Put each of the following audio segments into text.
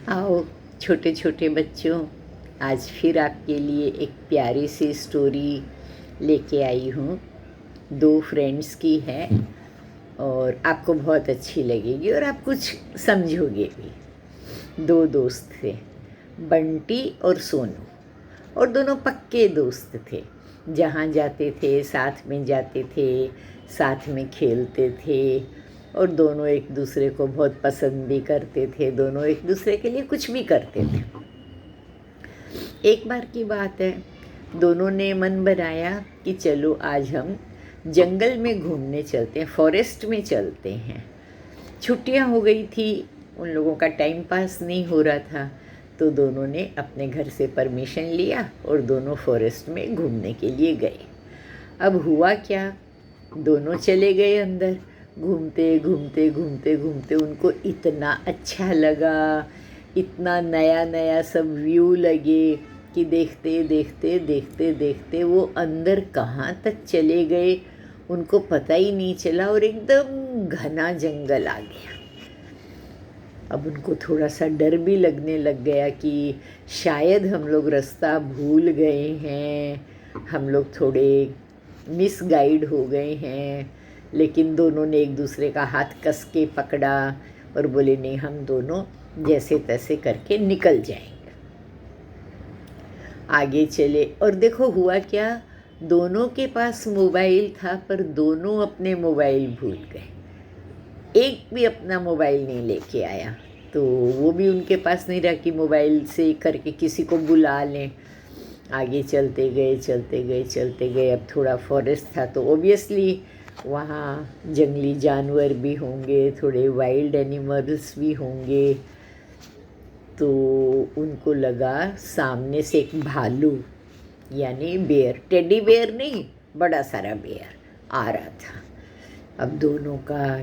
आओ छोटे छोटे बच्चों, आज फिर आपके लिए एक प्यारी सी स्टोरी लेके आई हूँ। दो फ्रेंड्स की है और आपको बहुत अच्छी लगेगी और आप कुछ समझोगे भी। दो दोस्त थे, बंटी और सोनू, और दोनों पक्के दोस्त थे। जहाँ जाते थे साथ में जाते थे, साथ में खेलते थे और दोनों एक दूसरे को बहुत पसंद भी करते थे। दोनों एक दूसरे के लिए कुछ भी करते थे। एक बार की बात है, दोनों ने मन बनाया कि चलो आज हम जंगल में घूमने चलते हैं, फॉरेस्ट में चलते हैं। छुट्टियां हो गई थी, उन लोगों का टाइम पास नहीं हो रहा था, तो दोनों ने अपने घर से परमिशन लिया और दोनों फॉरेस्ट में घूमने के लिए गए। अब हुआ क्या, दोनों चले गए अंदर। घूमते घूमते घूमते घूमते उनको इतना अच्छा लगा, इतना नया नया सब व्यू लगे कि देखते देखते देखते देखते वो अंदर कहाँ तक चले गए उनको पता ही नहीं चला और एकदम घना जंगल आ गया। अब उनको थोड़ा सा डर भी लगने लग गया कि शायद हम लोग रास्ता भूल गए हैं, हम लोग थोड़े मिसगाइड हो गए हैं। लेकिन दोनों ने एक दूसरे का हाथ कस के पकड़ा और बोले नहीं, हम दोनों जैसे तैसे करके निकल जाएंगे। आगे चले और देखो हुआ क्या, दोनों के पास मोबाइल था पर दोनों अपने मोबाइल भूल गए। एक भी अपना मोबाइल नहीं लेके आया, तो वो भी उनके पास नहीं रहा कि मोबाइल से करके किसी को बुला लें। आगे चलते गए चलते गए चलते गए। अब थोड़ा फॉरेस्ट था तो ओबियसली वहाँ जंगली जानवर भी होंगे, थोड़े वाइल्ड एनिमल्स भी होंगे। तो उनको लगा सामने से एक भालू यानी बेयर, टेडी बेयर नहीं, बड़ा सारा बेयर आ रहा था। अब दोनों का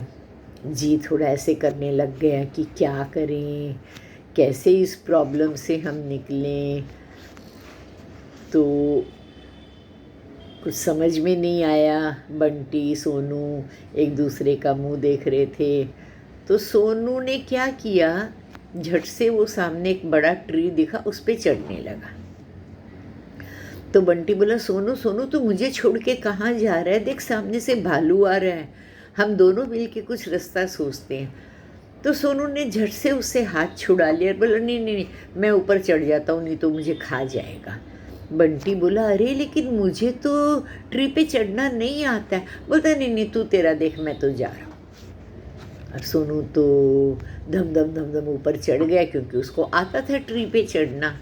जी थोड़ा ऐसे करने लग गया कि क्या करें, कैसे इस प्रॉब्लम से हम निकलें। तो कुछ समझ में नहीं आया। बंटी सोनू एक दूसरे का मुंह देख रहे थे। तो सोनू ने क्या किया, झट से वो सामने एक बड़ा ट्री दिखा, उस पे चढ़ने लगा। तो बंटी बोला, सोनू सोनू तू मुझे छोड़ के कहाँ जा रहा है, देख सामने से भालू आ रहा है, हम दोनों मिल के कुछ रास्ता सोचते हैं। तो सोनू ने झट से उससे हाथ छुड़ा लिया और बोला, नहीं नहीं नहीं, मैं ऊपर चढ़ जाता हूँ, नहीं तो मुझे खा जाएगा। बंटी बोला, अरे लेकिन मुझे तो ट्री पे चढ़ना नहीं आता है। बोलता, नहीं नहीं तू तेरा देख, मैं तो जा रहा हूँ। और सोनू तो धम धम धम धम ऊपर चढ़ गया क्योंकि उसको आता था ट्री पे चढ़ना।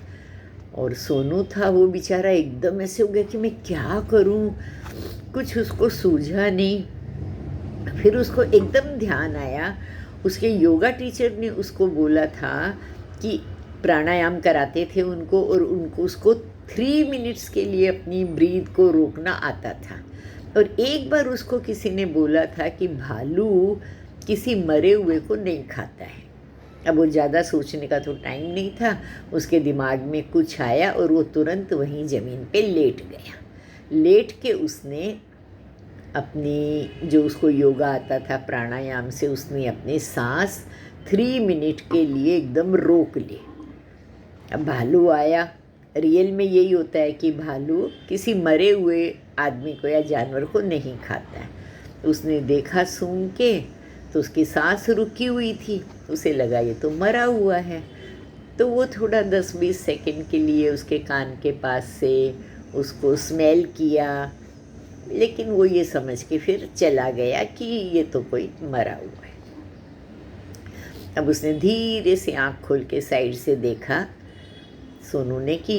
और सोनू था वो बेचारा एकदम ऐसे हो गया कि मैं क्या करूं, कुछ उसको सूझा नहीं। फिर उसको एकदम ध्यान आया, उसके योगा टीचर ने उसको बोला था कि प्राणायाम कराते थे उनको, और उनको उसको 3 मिनट्स के लिए अपनी ब्रीथ को रोकना आता था। और एक बार उसको किसी ने बोला था कि भालू किसी मरे हुए को नहीं खाता है। अब वो ज़्यादा सोचने का तो टाइम नहीं था, उसके दिमाग में कुछ आया और वो तुरंत वहीं ज़मीन पे लेट गया। लेट के उसने अपनी जो उसको योगा आता था प्राणायाम से, उसने अपने सांस 3 मिनट के लिए एकदम रोक ली। अब भालू आया। रियल में यही होता है कि भालू किसी मरे हुए आदमी को या जानवर को नहीं खाता है। उसने देखा सूंघ के तो उसकी सांस रुकी हुई थी, उसे लगा ये तो मरा हुआ है। तो वो थोड़ा 10-20 सेकंड के लिए उसके कान के पास से उसको स्मेल किया, लेकिन वो ये समझ के फिर चला गया कि ये तो कोई मरा हुआ है। अब उसने धीरे से आँख खोल के साइड से देखा सोनू ने कि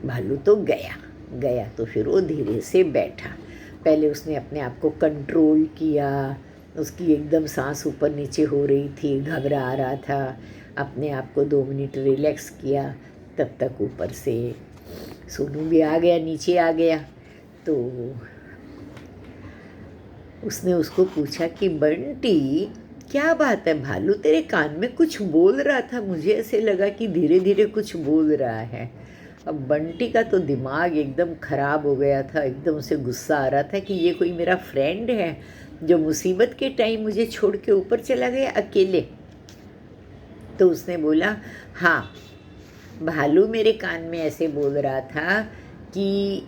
भालू तो गया गया। तो फिर वो धीरे से बैठा। पहले उसने अपने आप को कंट्रोल किया, उसकी एकदम सांस ऊपर नीचे हो रही थी, घबरा रहा था। अपने आप को 2 मिनट रिलैक्स किया। तब तक ऊपर से सोनू भी आ गया, नीचे आ गया। तो उसने उसको पूछा कि बंटी क्या बात है, भालू तेरे कान में कुछ बोल रहा था, मुझे ऐसे लगा कि धीरे धीरे कुछ बोल रहा है। अब बंटी का तो दिमाग एकदम ख़राब हो गया था, एकदम उसे गुस्सा आ रहा था कि ये कोई मेरा फ्रेंड है जो मुसीबत के टाइम मुझे छोड़ के ऊपर चला गया अकेले। तो उसने बोला, हाँ, भालू मेरे कान में ऐसे बोल रहा था कि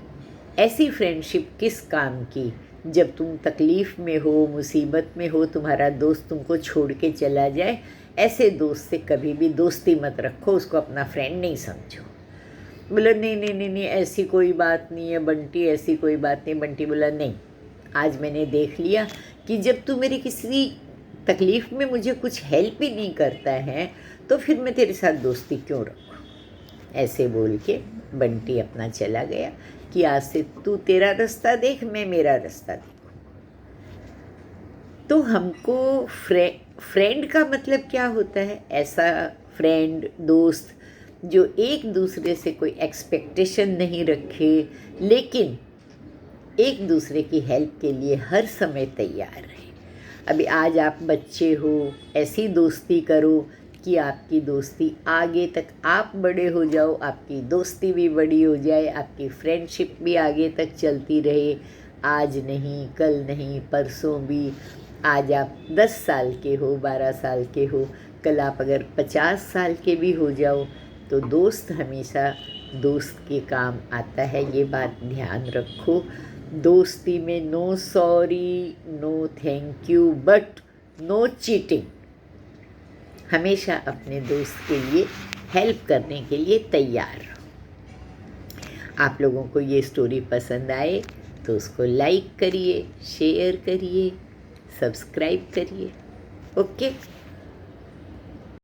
ऐसी फ्रेंडशिप किस काम की, जब तुम तकलीफ़ में हो, मुसीबत में हो, तुम्हारा दोस्त तुमको छोड़ के चला जाए, ऐसे दोस्त से कभी भी दोस्ती मत रखो, उसको अपना फ्रेंड नहीं समझो। बोला, नहीं नहीं नहीं नहीं, ऐसी कोई बात नहीं है बंटी, ऐसी कोई बात नहीं। बंटी बोला, नहीं, आज मैंने देख लिया कि जब तू मेरी किसी तकलीफ़ में मुझे कुछ हेल्प ही नहीं करता है, तो फिर मैं तेरे साथ दोस्ती क्यों रखूँ। ऐसे बोल के बंटी अपना चला गया कि आज से तू तेरा रास्ता देख, मैं मेरा रास्ता देखूँ। तो हमको फ्रेंड का मतलब क्या होता है? ऐसा फ्रेंड, दोस्त जो एक दूसरे से कोई एक्सपेक्टेशन नहीं रखे, लेकिन एक दूसरे की हेल्प के लिए हर समय तैयार रहे। अभी आज आप बच्चे हो, ऐसी दोस्ती करो कि आपकी दोस्ती आगे तक, आप बड़े हो जाओ, आपकी दोस्ती भी बड़ी हो जाए, आपकी फ्रेंडशिप भी आगे तक चलती रहे। आज नहीं, कल नहीं, परसों भी। आज आप 10 साल के हो, 12 साल के हो, कल आप अगर 50 साल के भी हो जाओ, तो दोस्त हमेशा दोस्त के काम आता है। ये बात ध्यान रखो। दोस्ती में no sorry, no thank you, but no cheating. हमेशा अपने दोस्त के लिए हेल्प करने के लिए तैयार रहो। आप लोगों को ये स्टोरी पसंद आए तो उसको लाइक करिए, शेयर करिए, सब्सक्राइब करिए। ओके।